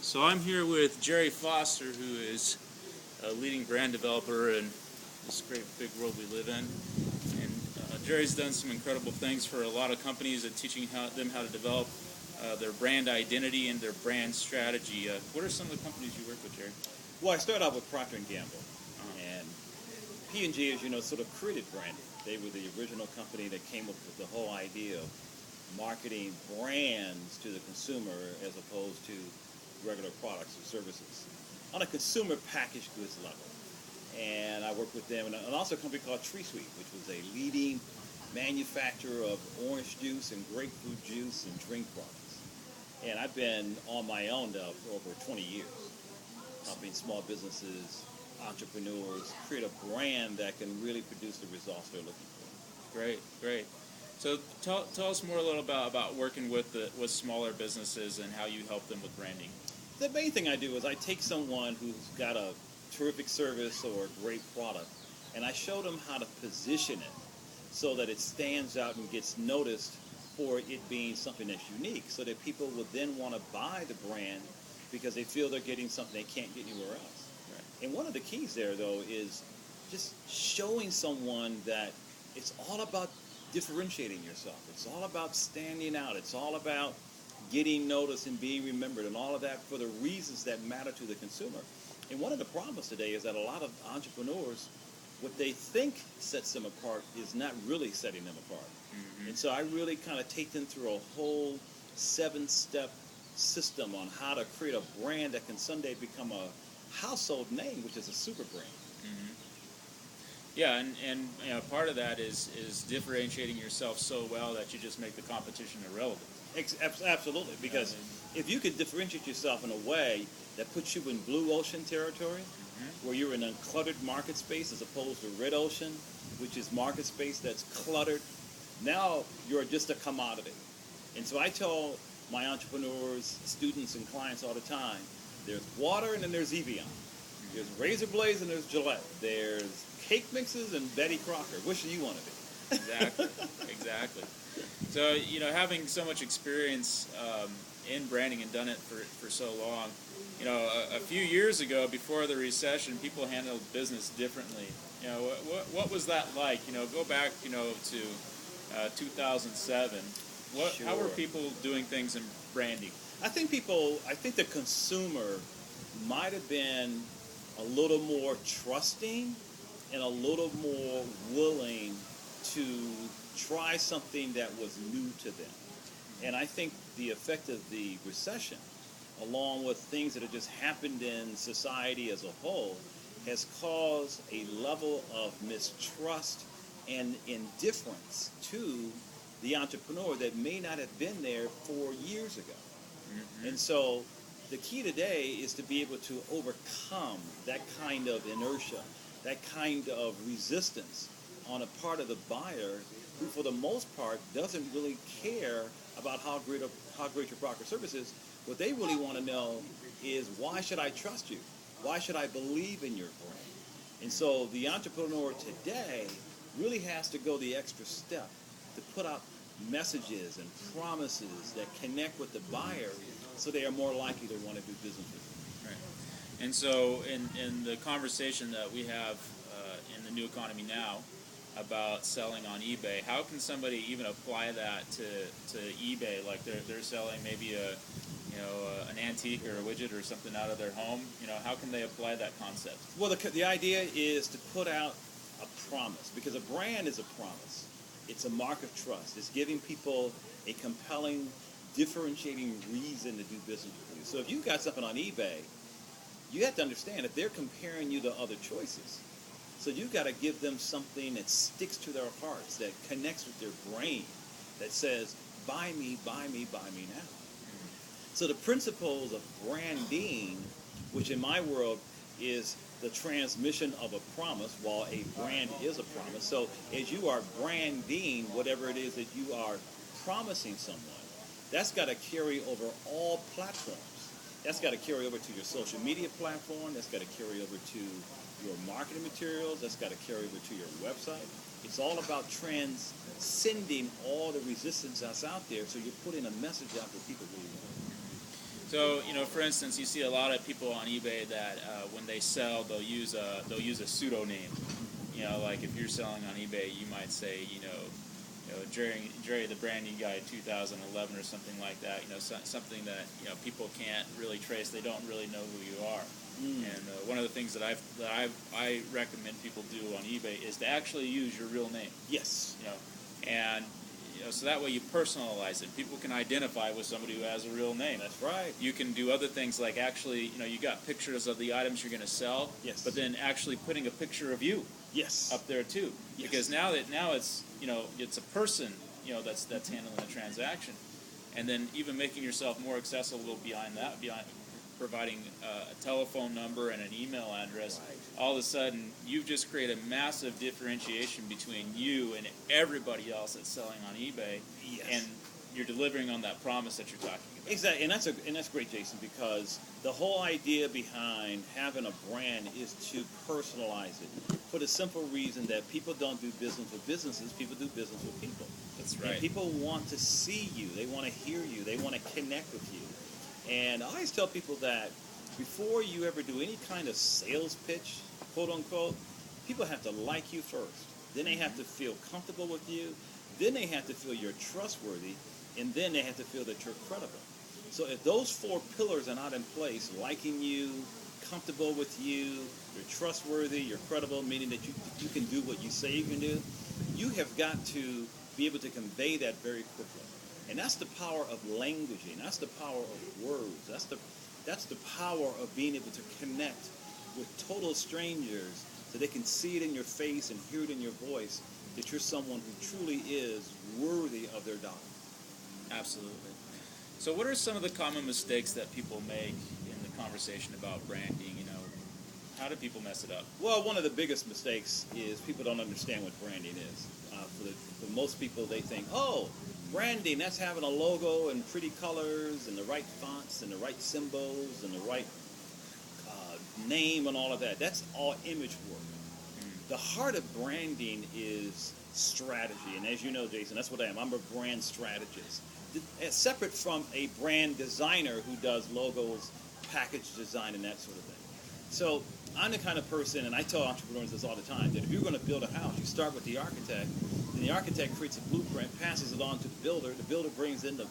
So I'm here with Gerry Foster, who is a leading brand developer in this great big world we live in. And Gerry's done some incredible things for a lot of companies at teaching them how to develop their brand identity and their brand strategy. What are some of the companies you work with, Gerry? Well, I started out with Procter & Gamble, and P&G, as you know, sort of created branding. They were the original company that came up with the whole idea of marketing brands to the consumer as opposed to regular products or services on a consumer packaged goods level. And I worked with them, and also a company called Tree Sweet, which was a leading manufacturer of orange juice and grapefruit juice and drink products. And I've been on my own now for over 20 years, helping small businesses, entrepreneurs create a brand that can really produce the results they're looking for. Great, great. So tell us more a little about working with smaller businesses and how you help them with branding. The main thing I do is I take someone who's got a terrific service or a great product, and I show them how to position it so that it stands out and gets noticed for it being something that's unique, so that people will then want to buy the brand because they feel they're getting something they can't get anywhere else. Right. And one of the keys there, though, is just showing someone that it's all about differentiating yourself. It's all about standing out. It's all about getting noticed and being remembered, and all of that for the reasons that matter to the consumer. And one of the problems today is that a lot of entrepreneurs, what they think sets them apart is not really setting them apart. Mm-hmm. And so I really kind of take them through a whole 7-step system on how to create a brand that can someday become a household name, which is a super brand. Mm-hmm. Yeah, and you know, part of that is differentiating yourself so well that you just make the competition irrelevant. Absolutely, because if you could differentiate yourself in a way that puts you in blue ocean territory, mm-hmm. where you're in an uncluttered market space as opposed to red ocean, which is market space that's cluttered, now you're just a commodity. And so I tell my entrepreneurs, students, and clients all the time, there's water and then there's Evian. There's razor blades and there's Gillette. There's cake mixes and Betty Crocker. Which do you want to be? Exactly, exactly. So, you know, having so much experience in branding and done it for so long, you know, a few years ago, before the recession, people handled business differently. You know, what was that like? You know, go back, you know, to 2007. Sure. How were people doing things in branding? I think the consumer might have been a little more trusting and a little more willing to try something that was new to them. And I think the effect of the recession, along with things that have just happened in society as a whole, has caused a level of mistrust and indifference to the entrepreneur that may not have been there 4 years ago. Mm-hmm. And so the key today is to be able to overcome that kind of inertia, that kind of resistance on a part of the buyer who, for the most part, doesn't really care about how great your product or service is. What they really want to know is, why should I trust you? Why should I believe in your brand? And so the entrepreneur today really has to go the extra step to put out messages and promises that connect with the buyer so they are more likely to want to do business with you. Right. And so in the conversation that we have in the new economy now about selling on eBay, how can somebody even apply that to eBay? Like they're selling maybe an antique or a widget or something out of their home. You know, how can they apply that concept? Well, the idea is to put out a promise, because a brand is a promise. It's a mark of trust. It's giving people a compelling, differentiating reason to do business with you. So if you've got something on eBay, you have to understand that they're comparing you to other choices. So you've got to give them something that sticks to their hearts, that connects with their brain, that says, buy me, buy me, buy me now. So the principles of branding, which in my world is the transmission of a promise, while a brand is a promise. So as you are branding whatever it is that you are promising someone, that's got to carry over all platforms. That's got to carry over to your social media platform. That's got to carry over to your marketing materials. That's got to carry over to your website. It's all about transcending all the resistance that's out there, so you're putting a message out that people really want. So, for instance, you see a lot of people on eBay that when they sell, they'll use a pseudonym. Like if you're selling on eBay, you might say, Gerry, the branding guy, 2011 or something like that. Something that people can't really trace. They don't really know who you are. And one of the things that I recommend people do on eBay is to actually use your real name. Yes. And so that way you personalize it. People can identify with somebody who has a real name. That's right. You can do other things like actually, you got pictures of the items you're going to sell. Yes. But then actually putting a picture of you. Yes. Up there too. Yes. Because now it's it's a person that's handling the transaction, and then even making yourself more accessible beyond providing a telephone number and an email address. Right. All of a sudden, you've just created a massive differentiation between you and everybody else that's selling on eBay. Yes. And you're delivering on that promise that you're talking about. Exactly, and that's great, Jason, because the whole idea behind having a brand is to personalize it for the simple reason that people don't do business with businesses, people do business with people. That's right. And people want to see you, they want to hear you, they want to connect with you. And I always tell people that before you ever do any kind of sales pitch, quote unquote, people have to like you first. Then they have to feel comfortable with you. Then they have to feel you're trustworthy. And then they have to feel that you're credible. So if those four pillars are not in place, liking you, comfortable with you, you're trustworthy, you're credible, meaning that you can do what you say you can do, you have got to be able to convey that very quickly. And that's the power of languaging. That's the power of words. That's the power of being able to connect with total strangers so they can see it in your face and hear it in your voice that you're someone who truly is worthy of their dollar. Absolutely. So what are some of the common mistakes that people make in the conversation about branding? How do people mess it up? Well, one of the biggest mistakes is people don't understand what branding is. For most people, they think, oh, branding, that's having a logo and pretty colors and the right fonts and the right symbols and the right name and all of that. That's all image work. The heart of branding is strategy. And as you know, Jason, that's what I am. I'm a brand strategist. Separate from a brand designer who does logos, package design, and that sort of thing. So I'm the kind of person, and I tell entrepreneurs this all the time, that if you're going to build a house, you start with the architect, and the architect creates a blueprint, passes it on to the builder brings in the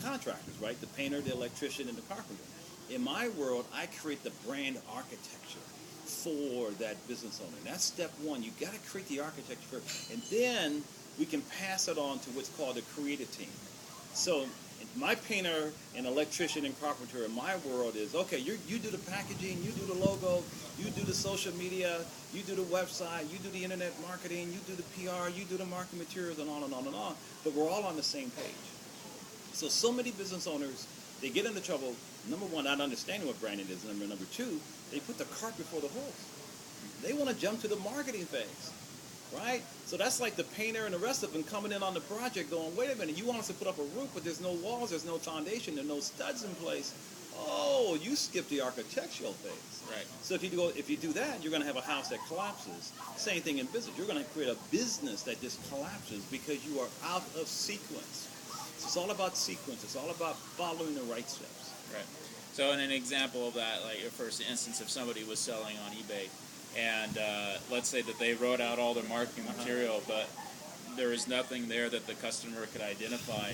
contractors, right? The painter, the electrician, and the carpenter. In my world, I create the brand architecture for that business owner. And that's step one. You got to create the architecture first, and then we can pass it on to what's called a creative team. So my painter and electrician and carpenter in my world is, okay, you do the packaging, you do the logo, you do the social media, you do the website, you do the internet marketing, you do the PR, you do the marketing materials, and on and on and on. But we're all on the same page. So many business owners, they get into trouble, number one, not understanding what branding is. Number two, they put the cart before the horse. They want to jump to the marketing phase. Right? So that's like the painter and the rest of them coming in on the project going, wait a minute, you want us to put up a roof, but there's no walls, there's no foundation, there's no studs in place. Oh, you skipped the architectural phase. Right. So if you do that, you're going to have a house that collapses. Same thing in business. You're going to create a business that just collapses because you are out of sequence. So it's all about sequence. It's all about following the right steps. Right. So in an example of that, like for instance, if somebody was selling on eBay, and let's say that they wrote out all their marketing material, but there is nothing there that the customer could identify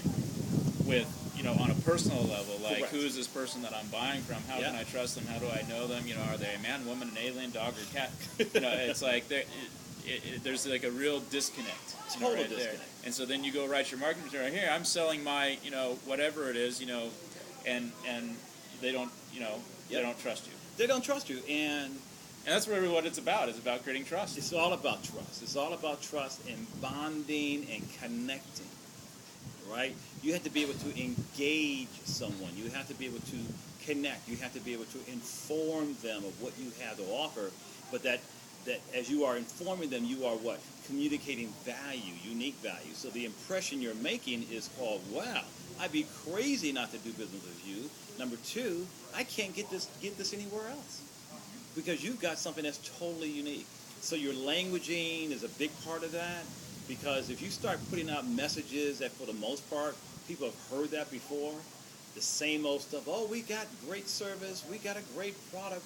with, on a personal level. Like, Correct. Who is this person that I'm buying from? How can I trust them? How do I know them? Are they a man, woman, an alien, dog, or cat? It's like there's like a real disconnect. Total right disconnect. there. And so then you go write your marketing material. Here, I'm selling my, whatever it is, and they don't, they don't trust you. They don't trust you, and that's really what it's about. It's about creating trust. It's all about trust. It's all about trust and bonding and connecting, right? You have to be able to engage someone. You have to be able to connect. You have to be able to inform them of what you have to offer. But that as you are informing them, you are what? Communicating value, unique value. So the impression you're making is called, wow, I'd be crazy not to do business with you. Number two, I can't get this anywhere else. Because you've got something that's totally unique. So your languaging is a big part of that, because if you start putting out messages that for the most part, people have heard that before, the same old stuff. Oh, we got great service. We got a great product.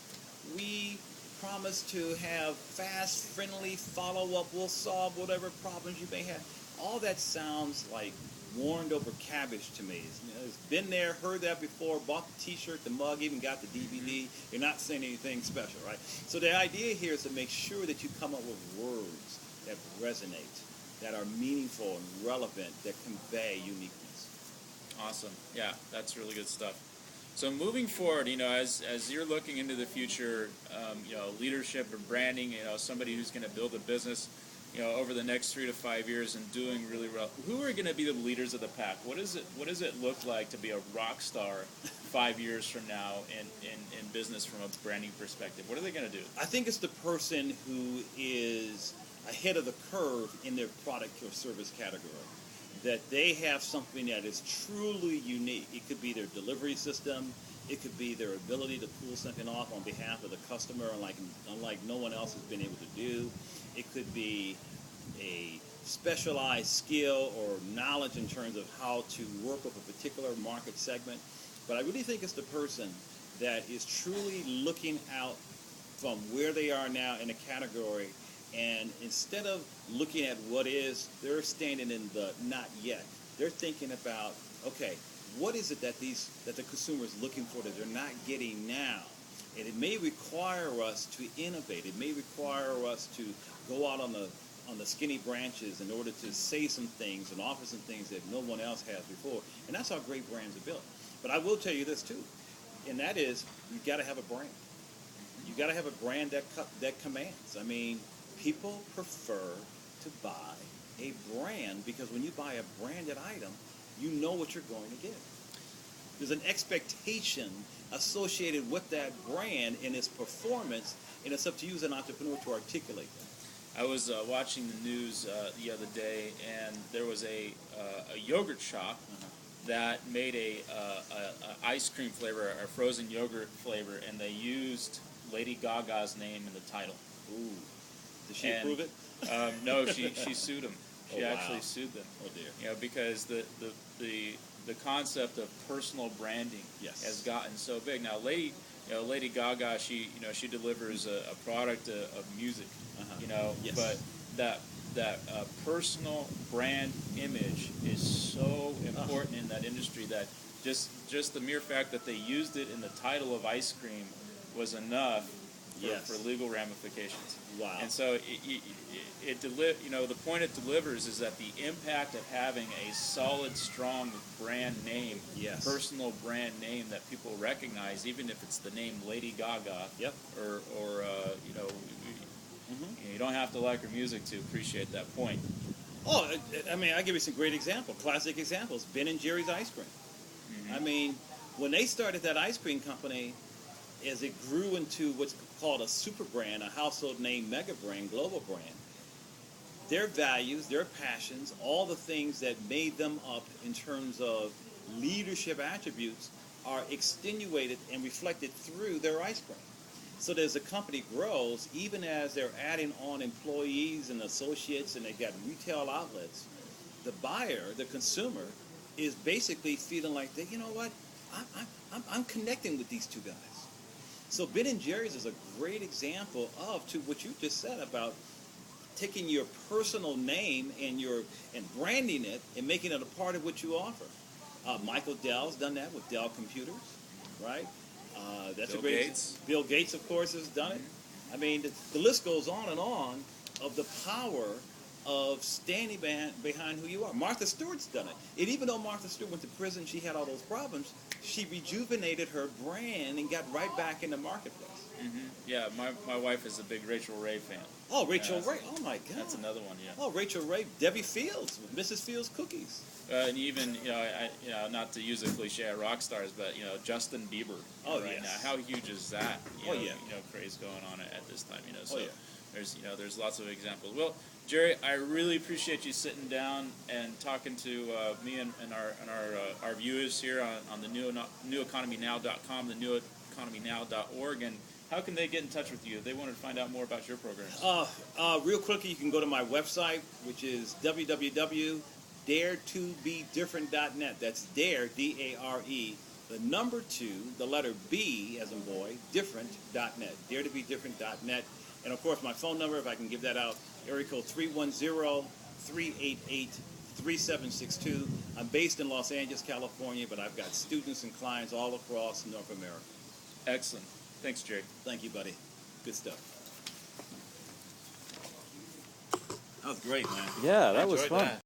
We promise to have fast, friendly follow-up. We'll solve whatever problems you may have. All that sounds like warmed over cabbage to me. It's been there, heard that before, bought the t-shirt, the mug, even got the DVD. You're not saying anything special, right? So the idea here is to make sure that you come up with words that resonate, that are meaningful and relevant, that convey uniqueness. Awesome. Yeah, that's really good stuff. So moving forward, as you're looking into the future, leadership and branding, somebody who's going to build a business, over the next 3 to 5 years and doing really well, who are going to be the leaders of the pack? What does it look like to be a rock star 5 years from now in business from a branding perspective? What are they going to do? I think it's the person who is ahead of the curve in their product or service category. That they have something that is truly unique. It could be their delivery system. It could be their ability to pull something off on behalf of the customer, unlike no one else has been able to do. It could be a specialized skill or knowledge in terms of how to work with a particular market segment. But I really think it's the person that is truly looking out from where they are now in a category, and instead of looking at what is, they're standing in the not yet. They're thinking about, okay, what is it that the consumer is looking for that they're not getting now? And it may require us to innovate. It may require us to go out on the skinny branches in order to say some things and offer some things that no one else has before. And that's how great brands are built. But I will tell you this too, and that is, you've got to have a brand. You've got to have a brand that commands. I mean, people prefer to buy a brand because when you buy a branded item, you know what you're going to get. There's an expectation associated with that brand and its performance, and it's up to you as an entrepreneur to articulate that. I was watching the news the other day, and there was a yogurt shop that made a ice cream flavor, a frozen yogurt flavor, and they used Lady Gaga's name in the title. Ooh. Did she approve it? No, she sued them. She actually wow. sued them. Oh dear. Because the concept of personal branding Yes. has gotten so big. Now, Lady Gaga, she delivers a product of music, Yes. but that personal brand image is so important in that industry that just the mere fact that they used it in the title of ice cream was enough for legal ramifications. Wow. And so the point it delivers is that the impact of having a solid, strong brand name, personal brand name that people recognize, even if it's the name Lady Gaga, or you don't have to like her music to appreciate that point. Oh, I mean, I'll give you some great examples, classic examples. Ben and Gerry's ice cream. I mean, when they started that ice cream company, as it grew into what's called a super brand, a household name, mega brand, global brand, their values, their passions, all the things that made them up in terms of leadership attributes are extenuated and reflected through their ice cream. So as the company grows, even as they're adding on employees and associates and they've got retail outlets, the buyer, the consumer, is basically feeling like, you know what, I'm connecting with these two guys. So Ben & Gerry's is a great example of to what you just said about taking your personal name and branding it and making it a part of what you offer. Michael Dell's done that with Dell Computers, right? That's Bill a great. Gates. Bill Gates, of course, has done it. I mean, the list goes on and on of the power of standing behind who you are. Martha Stewart's done it. And even though Martha Stewart went to prison, she had all those problems, she rejuvenated her brand and got right back in the marketplace. Mm-hmm. Yeah, my wife is a big Rachel Ray fan. Oh, Rachel Ray. Oh, my God. That's another one, yeah. Oh, Rachel Ray. Debbie Fields with Mrs. Fields Cookies. And even, not to use a cliche at rock stars, but, Justin Bieber right now. How huge is that? Craze going on at this time, So there's lots of examples. Well, Gerry, I really appreciate you sitting down and talking to me and our viewers here on the neweconomynow.com, the neweconomynow.org, and how can they get in touch with you if they wanted to find out more about your programs? Real quickly, you can go to my website, which is www.daretobedifferent.net. That's dare, D-A-R-E, the number 2, the letter B as in boy, different.net. Dare to be different.net. And of course, my phone number, if I can give that out, area code 310-388-3762. I'm based in Los Angeles, California, but I've got students and clients all across North America. Excellent. Thanks, Gerry. Thank you, buddy. Good stuff. That was great, man. Yeah, that I was enjoyed fun. that.